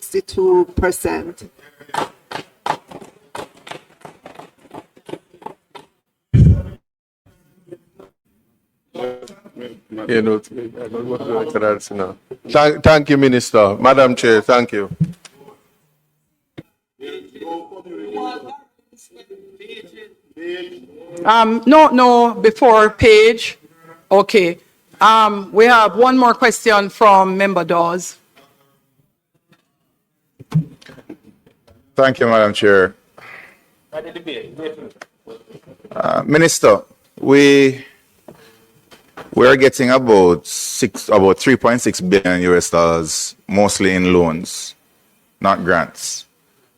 62%. Thank you, Minister. Madam Chair, thank you. No, before Page. Okay. We have one more question from Member Dawes. Thank you, Madam Chair. Minister, we are getting about 3.6 billion US dollars, mostly in loans, not grants.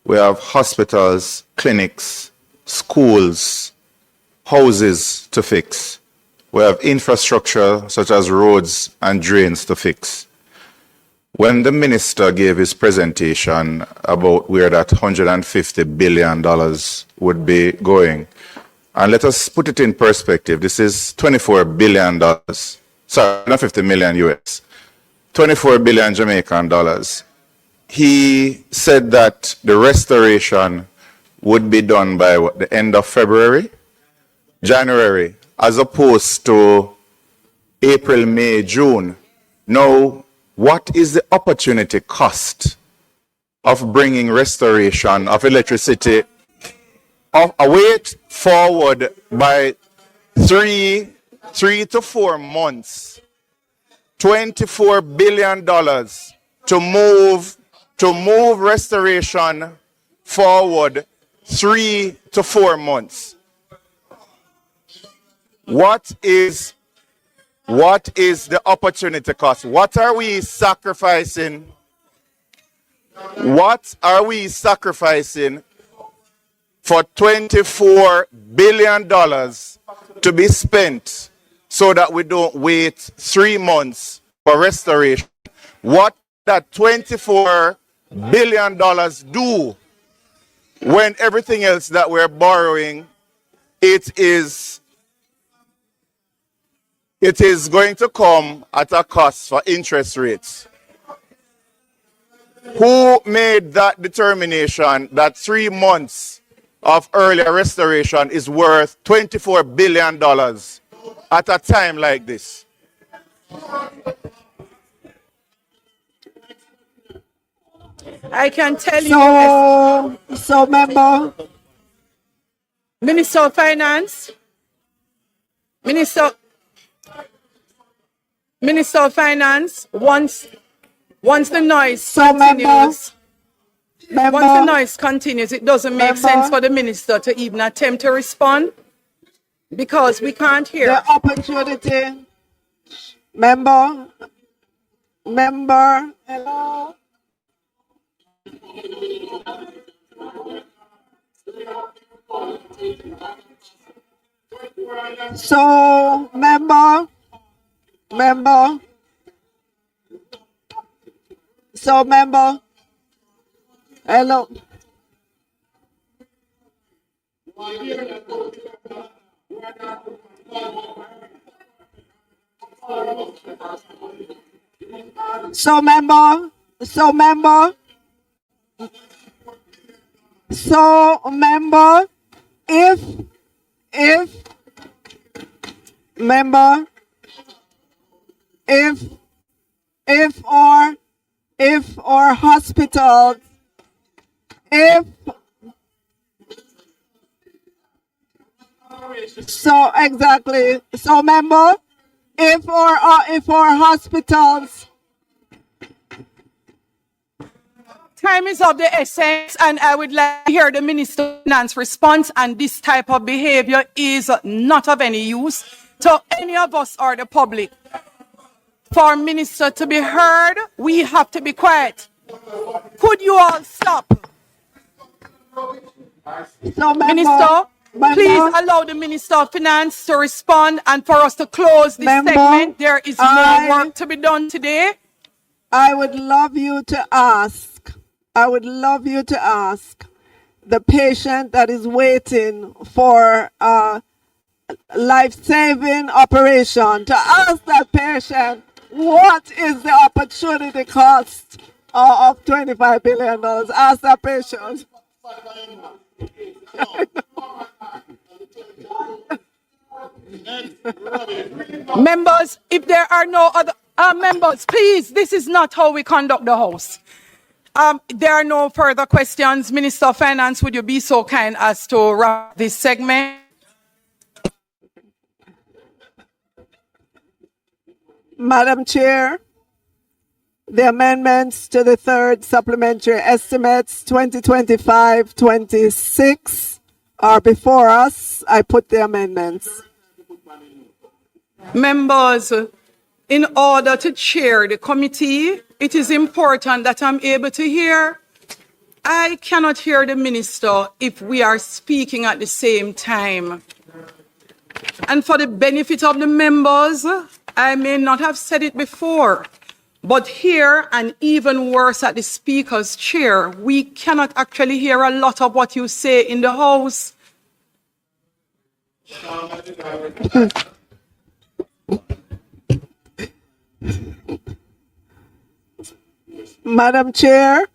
We have hospitals, clinics, schools, houses to fix. We have infrastructure such as roads and drains to fix. When the minister gave his presentation about where that $150 billion would be going, and let us put it in perspective, this is $24 billion, sorry, not 50 million US, 24 billion Jamaican dollars. He said that the restoration would be done by what, the end of February, January, as opposed to April, May, June. Now, what is the opportunity cost of bringing restoration of electricity await forward by three to 4 months? $24 billion to move restoration forward 3 to 4 months. What is the opportunity cost? What are we sacrificing? What are we sacrificing for $24 billion to be spent so that we don't wait 3 months for restoration? What that $24 billion do when everything else that we're borrowing, it is going to come at a cost for interest rates. Who made that determination that 3 months of earlier restoration is worth $24 billion at a time like this? I can tell you. So, member. Minister of Finance. Minister of Finance, once the noise continues, once the noise continues, it doesn't make sense for the minister to even attempt to respond because we can't hear. The opportunity, member, hello. So, member. So, member, hello. So, member, if our hospitals, if our hospitals. Time is of the essence, and I would like to hear the Minister of Finance response, and this type of behavior is not of any use to any of us or the public. For Minister to be heard, we have to be quiet. Could you all stop? So, Minister, please allow the Minister of Finance to respond, and for us to close this segment. There is more work to be done today. I would love you to ask the patient that is waiting for a life-saving operation, to ask that patient, what is the opportunity cost of $25 billion. Ask that patient. Members, if there are no other members, please, this is not how we conduct the House. There are no further questions. Minister of Finance, would you be so kind as to wrap this segment? Madam Chair, the amendments to the third supplementary estimates 2025-26 are before us. I put the amendments. Members, in order to chair the committee, it is important that I'm able to hear. I cannot hear the minister if we are speaking at the same time. And for the benefit of the members, I may not have said it before, but here, and even worse at the speaker's chair, we cannot actually hear a lot of what you say in the House. Madam Chair,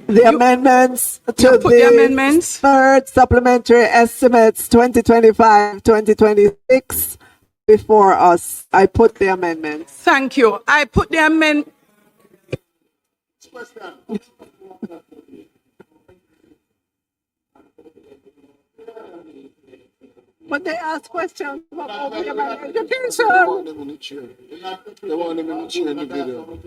the amendments to the third supplementary estimates 2025-2026 before us. I put the amendments. Thank you. I put the amendment. But they ask questions about education. They want them in the chair in the video.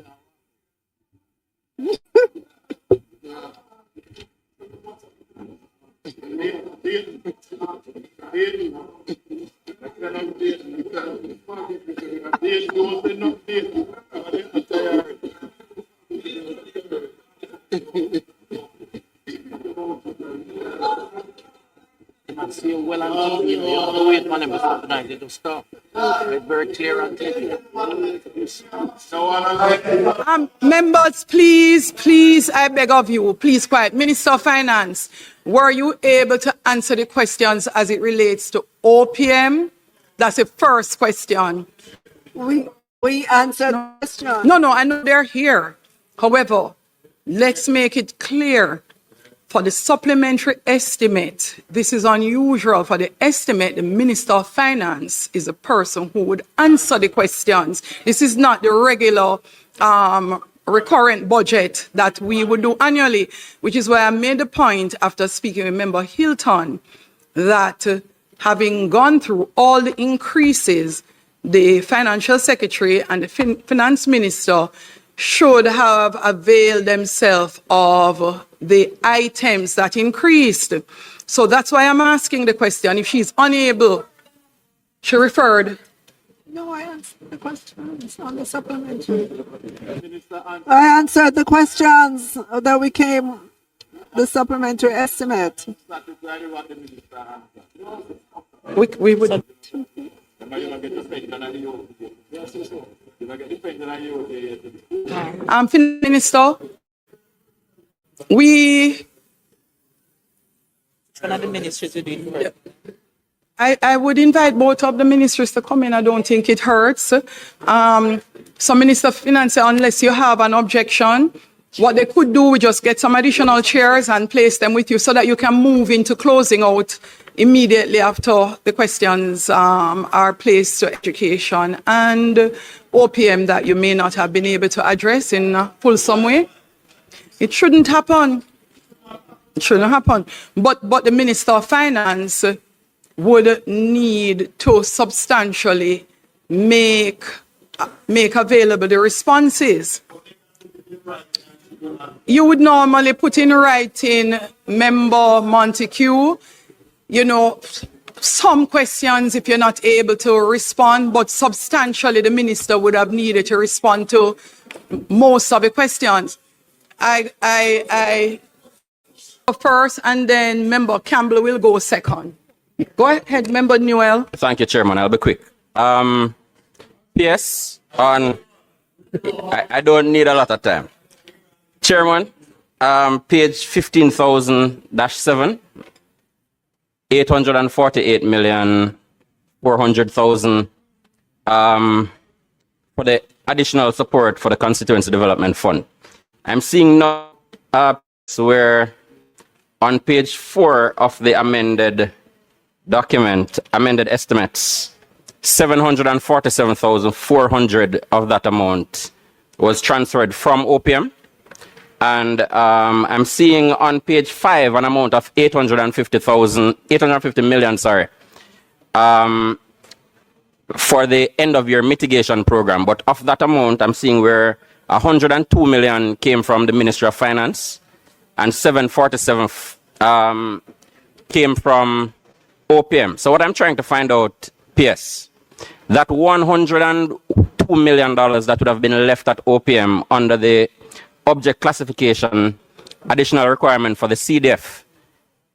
Well, I'm you have to wait on them before tonight they do stop. It's very clear and clear. Members, please, I beg of you, please quiet. Minister of Finance, were you able to answer the questions as it relates to OPM? That's the first question. We answered the question. No, I know they're here. However, let's make it clear. For the supplementary estimate, this is unusual. For the estimate, the Minister of Finance is a person who would answer the questions. This is not the regular recurrent budget that we would do annually, which is why I made the point after speaking with Member Hilton that having gone through all the increases, the Financial Secretary and the Finance Minister should have availed themselves of the items that increased. So that's why I'm asking the question. If she's unable, she referred. No, I answered the questions on the supplementary. I answered the questions that we came, the supplementary estimate. We would. Minister, I would invite both of the ministers to come in. I don't think it hurts. So Minister of Finance, unless you have an objection, what they could do, we just get some additional chairs and place them with you so that you can move into closing out immediately after the questions are placed to education and OPM that you may not have been able to address in a fulsome way. It shouldn't happen. It shouldn't happen. But the Minister of Finance would need to substantially make available the responses. You would normally put in writing, Member Montague, some questions if you're not able to respond, but substantially the minister would have needed to respond to most of the questions. I go first, and then Member Campbell will go second. Go ahead, Member Newell. Thank you, Chairman. I'll be quick. PS on. I don't need a lot of time. Chairman, page 15,000-7. 848,400,000 for the additional support for the Constituency Development Fund. I'm seeing now where on page 4 of the amended document, amended estimates, 747,400 of that amount was transferred from OPM. And I'm seeing on page 5 an amount of 850 million, sorry, for the end of year mitigation program. But of that amount, I'm seeing where 102 million came from the Ministry of Finance and 747 came from OPM. So what I'm trying to find out, PS, that $102 million that would have been left at OPM under the object classification additional requirement for the CDF,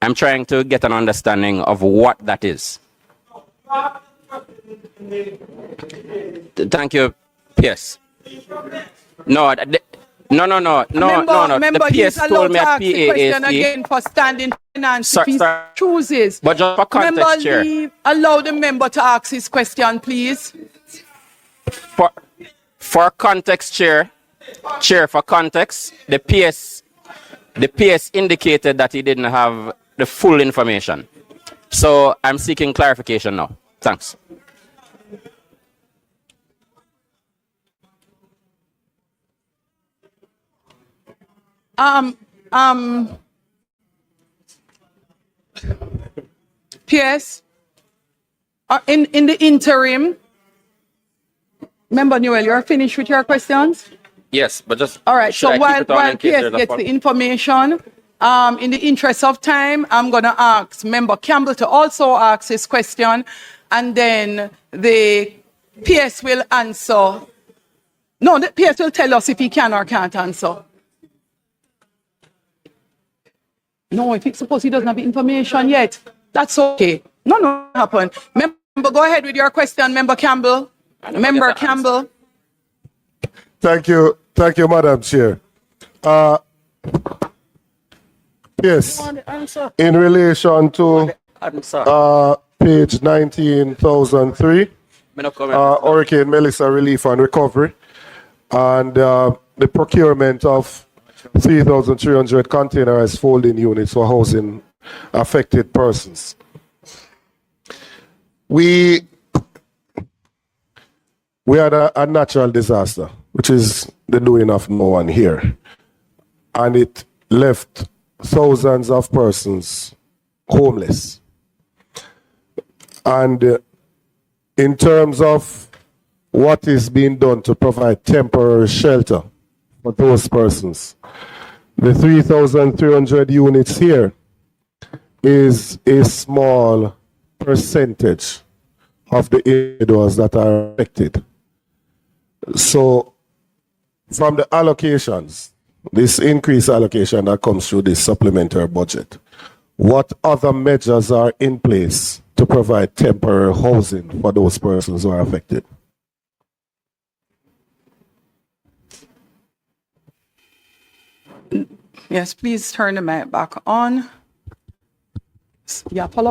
I'm trying to get an understanding of what that is. Thank you, PS. No. Member, The PS told me at the question PAAC. again for standing finance Sorry, if he sorry. chooses. But just for context, Member, Chair. allow the member to ask his question, please. For context, Chair, for context, the PS indicated that he didn't have the full information. So I'm seeking clarification now. Thanks. PS, in the interim, Member Newell, you're finished with your questions? Yes, but just All right, should so I while keep it on in case PS there's a gets follow- the information, in the interest of time, I'm going to ask Member Campbell to also ask his question, and then the PS will answer. No, the PS will tell us if he can or can't answer. No, if it's suppose he doesn't have the information yet, that's okay. No happen. Member, go ahead with your question, Member Campbell. Member Campbell. Thank you, Madam Chair. Yes, in relation to page 19,003, Hurricane Melissa Relief and Recovery, and the procurement of 3,300 containerized folding units for housing affected persons. We had a natural disaster, which is the doing of no one here. And it left thousands of persons homeless. And in terms of what is being done to provide temporary shelter for those persons, the 3,300 units here is a small percentage of the individuals that are affected. So from the allocations, this increased allocation that comes through this supplementary budget, what other measures are in place to provide temporary housing for those persons who are affected? Yes, please turn the mic back on. Yeah, follow.